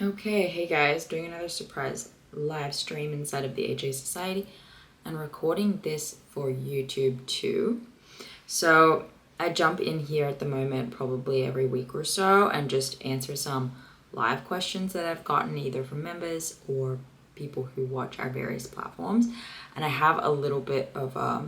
Okay, hey guys, doing another surprise live stream inside of the AJ Society and recording this for YouTube too. So I jump in here at the moment probably every week or so and just answer some live questions that I've gotten either from members or people who watch our various platforms. And I have a little bit of, I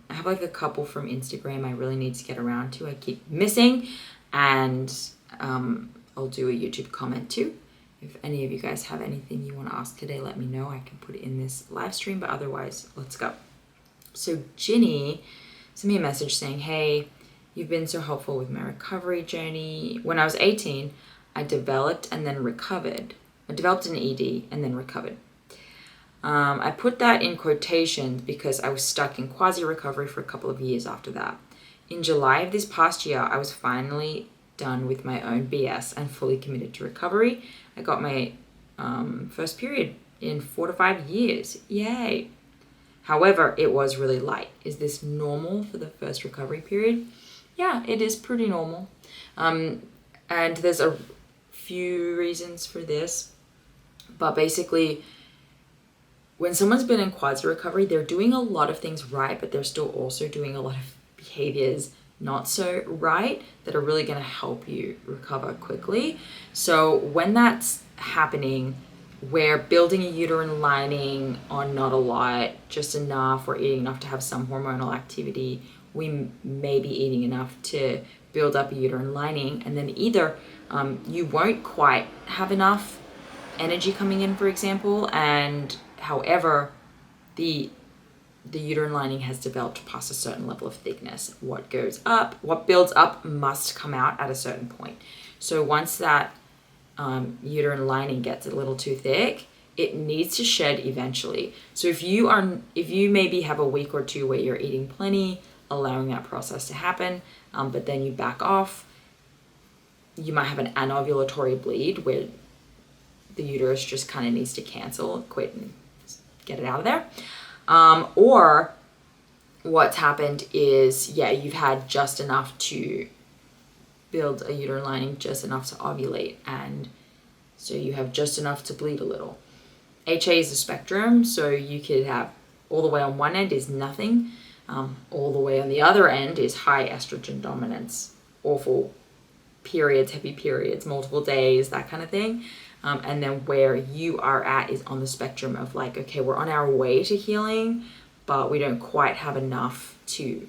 have like a couple from Instagram I really need to get around to. I keep missing, and I'll do a YouTube comment too. If any of you guys have anything you want to ask today, let me know. I can put it in this live stream, but otherwise, let's go. So Ginny sent me a message saying, hey, you've been so helpful with my recovery journey. When I was 18, I developed and then recovered. I developed an ED and then recovered. I put that in quotations because I was stuck in quasi-recovery for a couple of years after that. In July of this past year, I was finally done with my own BS and fully committed to recovery. I got my first period in 4 to 5 years. Yay. However, it was really light. Is this normal for the first recovery period? Yeah, it is pretty normal. And there's a few reasons for this. But basically, when someone's been in quasi-recovery, they're doing a lot of things right, but they're still also doing a lot of behaviors not so right that are really going to help you recover quickly. So when that's happening, we're building a uterine lining on not a lot, just enough, or eating enough to have some hormonal activity. We may be eating enough to build up a uterine lining, and then either you won't quite have enough energy coming in, for example, and however the uterine lining has developed past a certain level of thickness. What builds up must come out at a certain point. So once that uterine lining gets a little too thick, it needs to shed eventually. So if you maybe have a week or two where you're eating plenty, allowing that process to happen, but then you back off, you might have an anovulatory bleed where the uterus just kind of needs to cancel, quit, and get it out of there. Or what's happened is, you've had just enough to build a uterine lining, just enough to ovulate, and so you have just enough to bleed a little. HA is a spectrum, so you could have all the way on one end is nothing, all the way on the other end is high estrogen dominance, awful periods, heavy periods, multiple days, that kind of thing. And then where you are at is on the spectrum of like, okay, we're on our way to healing, but we don't quite have enough to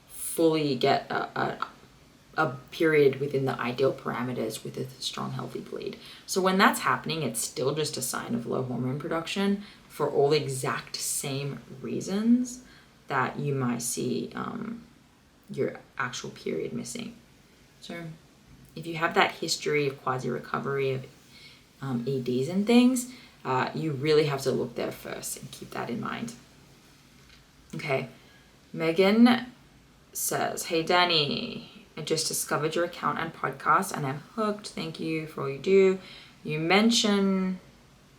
fully get a period within the ideal parameters with a strong, healthy bleed. So when that's happening, it's still just a sign of low hormone production for all the exact same reasons that you might see your actual period missing. So if you have that history of quasi-recovery, of EDs and things, you really have to look there first and keep that in mind. Okay, Megan says, hey Dani, I just discovered your account and podcast and I'm hooked. Thank you for all you do. You mentioned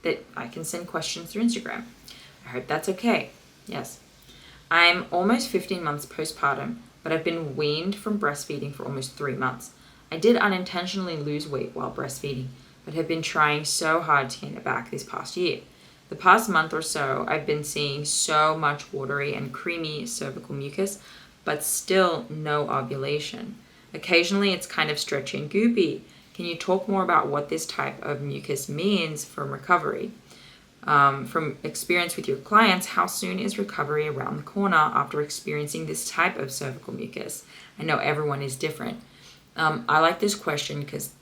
that I can send questions through Instagram. I hope that's okay. Yes. I'm almost 15 months postpartum, but I've been weaned from breastfeeding for almost 3 months. I did unintentionally lose weight while breastfeeding, but have been trying so hard to gain it back this past year. The past month or so, I've been seeing so much watery and creamy cervical mucus, but still no ovulation. Occasionally, it's kind of stretchy and goopy. Can you talk more about what this type of mucus means for recovery? From experience with your clients, how soon is recovery around the corner after experiencing this type of cervical mucus? I know everyone is different. I like this question because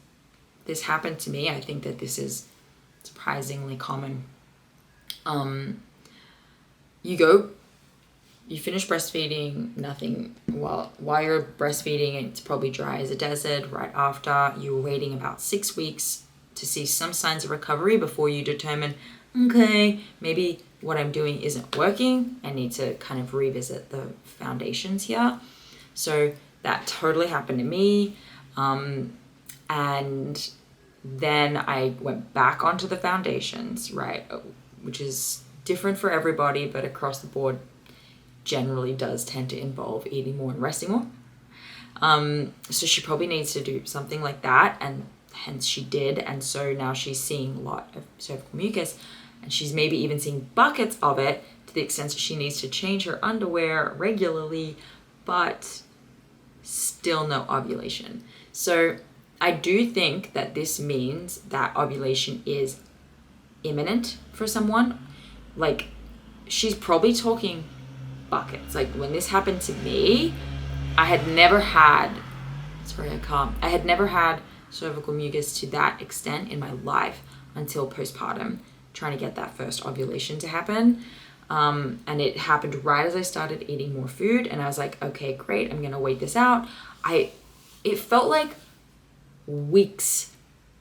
this happened to me. I think that this is surprisingly common. You finish breastfeeding, nothing, while you're breastfeeding, it's probably dry as a desert. Right after, you're waiting about 6 weeks to see some signs of recovery before you determine, okay, maybe what I'm doing isn't working. I need to kind of revisit the foundations here. So that totally happened to me. And then I went back onto the foundations, right, which is different for everybody, but across the board generally does tend to involve eating more and resting more. So she probably needs to do something like that, and hence she did. And so now she's seeing a lot of cervical mucus, and she's maybe even seeing buckets of it to the extent that she needs to change her underwear regularly, but still no ovulation. So I do think that this means that ovulation is imminent for someone. Like, she's probably talking buckets. Like, when this happened to me, I had never had cervical mucus to that extent in my life until postpartum, trying to get that first ovulation to happen. And it happened right as I started eating more food, and I was like, okay, great, I'm gonna wait this out. It felt like weeks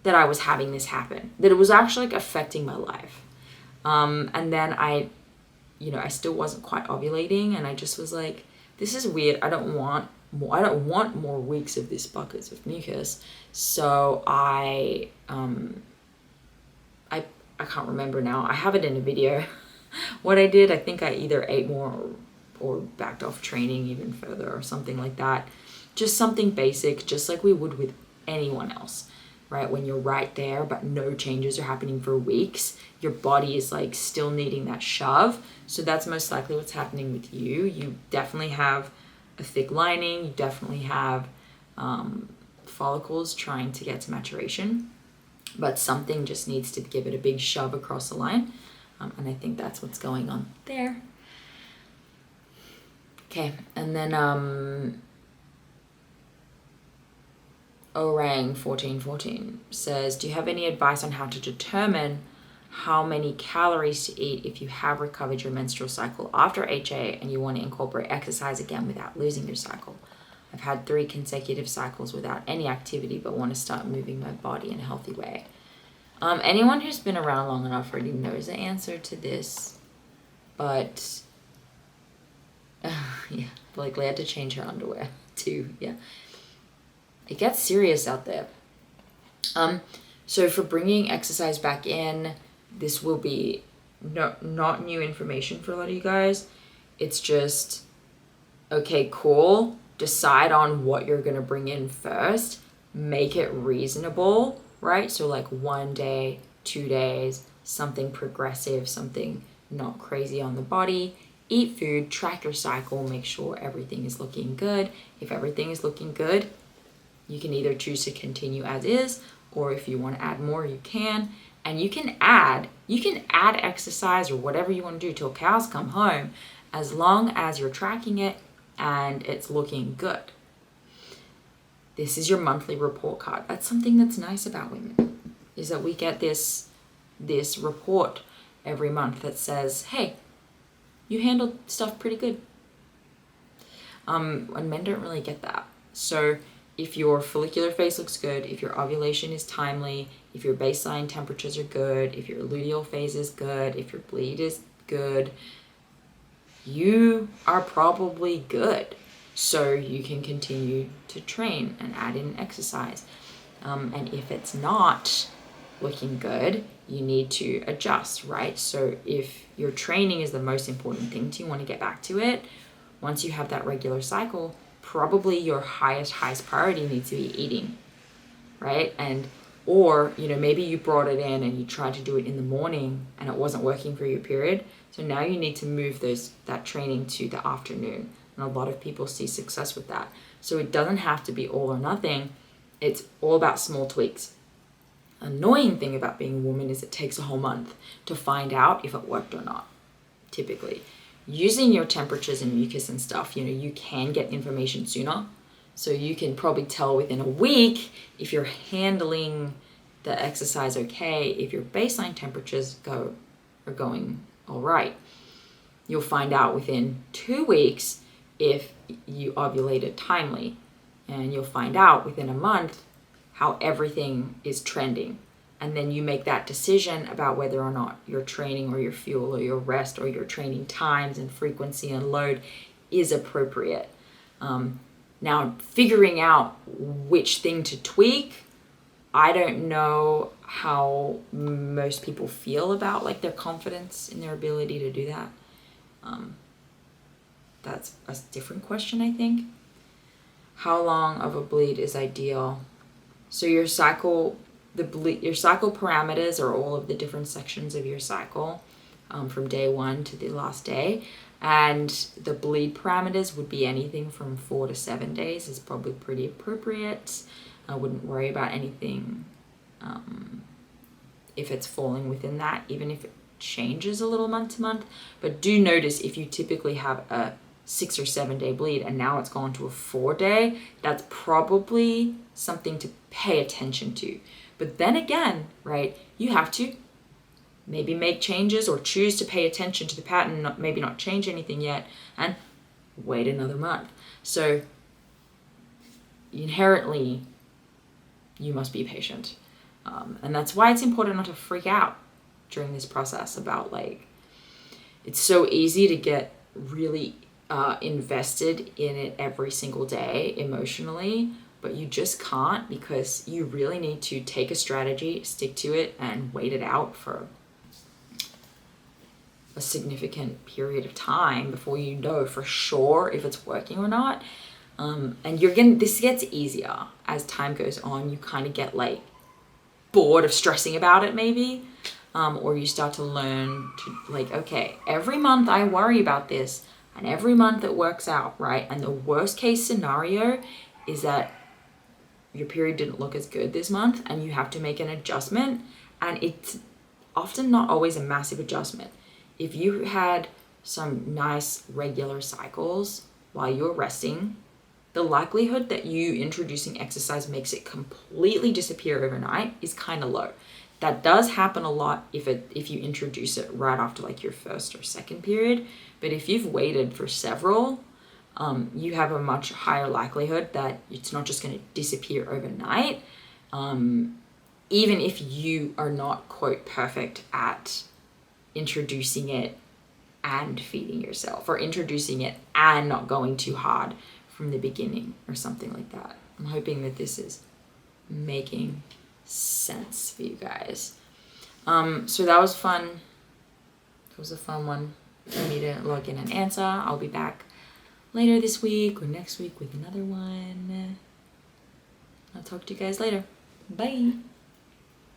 that I was having this happen, that it was actually like affecting my life. And then I still wasn't quite ovulating, and I just was like, this is weird. I don't want more weeks of this buckets of mucus. So I can't remember now. I have it in a video. What I did, I think I either ate more or backed off training even further or something like that. Just something basic, just like we would with anyone else, right? When you're right there, but no changes are happening for weeks, your body is like still needing that shove. So that's most likely what's happening with you. You definitely have a thick lining. You definitely have follicles trying to get to maturation, but something just needs to give it a big shove across the line. And I think that's what's going on there. Okay, and then Orang1414 says, do you have any advice on how to determine how many calories to eat if you have recovered your menstrual cycle after HA and you want to incorporate exercise again without losing your cycle? I've had 3 consecutive cycles without any activity, but want to start moving my body in a healthy way. Anyone who's been around long enough already knows the answer to this, but yeah, like glad to change her underwear too. Yeah, it gets serious out there. So for bringing exercise back in, this will be not new information for a lot of you guys. It's just, okay, cool. Decide on what you're gonna bring in first. Make it reasonable, right? So like 1 day, 2 days, something progressive, something not crazy on the body. Eat food, track your cycle, make sure everything is looking good. If everything is looking good, you can either choose to continue as is, or if you want to add more, you can. And you can add exercise or whatever you want to do till cows come home, as long as you're tracking it and it's looking good. This is your monthly report card. That's something that's nice about women, is that we get this report every month that says, hey, you handled stuff pretty good. And men don't really get that. So if your follicular phase looks good, if your ovulation is timely, if your baseline temperatures are good, if your luteal phase is good, if your bleed is good, you are probably good. So you can continue to train and add in exercise. And if it's not looking good, you need to adjust, right? So if your training is the most important thing to you, want to get back to it, once you have that regular cycle, probably your highest priority needs to be eating, right? Or maybe you brought it in and you tried to do it in the morning and it wasn't working for your period. So now you need to move that training to the afternoon. And a lot of people see success with that. So it doesn't have to be all or nothing. It's all about small tweaks. Annoying thing about being a woman is it takes a whole month to find out if it worked or not, typically. Using your temperatures and mucus and stuff, you can get information sooner. So you can probably tell within a week if you're handling the exercise okay, if your baseline temperatures are going all right. You'll find out within 2 weeks if you ovulated timely, and you'll find out within a month how everything is trending. And then you make that decision about whether or not your training or your fuel or your rest or your training times and frequency and load is appropriate. Now, figuring out which thing to tweak, I don't know how most people feel about like their confidence in their ability to do that. That's a different question, I think. How long of a bleed is ideal? So your cycle, your cycle parameters are all of the different sections of your cycle from day 1 to the last day. And the bleed parameters would be anything from 4 to 7 days is probably pretty appropriate. I wouldn't worry about anything if it's falling within that, even if it changes a little month to month. But do notice if you typically have a 6 or 7 day bleed and now it's gone to a 4 day, that's probably something to pay attention to. But then again, right, you have to maybe make changes or choose to pay attention to the pattern, maybe not change anything yet, and wait another month. So inherently, you must be patient. And that's why it's important not to freak out during this process about like, it's so easy to get really invested in it every single day emotionally, but you just can't, because you really need to take a strategy, stick to it, and wait it out for a significant period of time before you know for sure if it's working or not. And this gets easier as time goes on. You kind of get like bored of stressing about it maybe, or you start to learn to like, okay, every month I worry about this and every month it works out, right? And the worst case scenario is that your period didn't look as good this month and you have to make an adjustment, and it's often not always a massive adjustment. If you had some nice regular cycles while you're resting, the likelihood that you introducing exercise makes it completely disappear overnight is kind of low. That does happen a lot if you introduce it right after like your first or second period. But if you've waited for several, you have a much higher likelihood that it's not just going to disappear overnight. Even if you are not, quote, perfect at introducing it and feeding yourself, or introducing it and not going too hard from the beginning or something like that. I'm hoping that this is making sense for you guys. So that was fun. It was a fun one for me to log in and answer. I'll be back later this week or next week with another one. I'll talk to you guys later. Bye.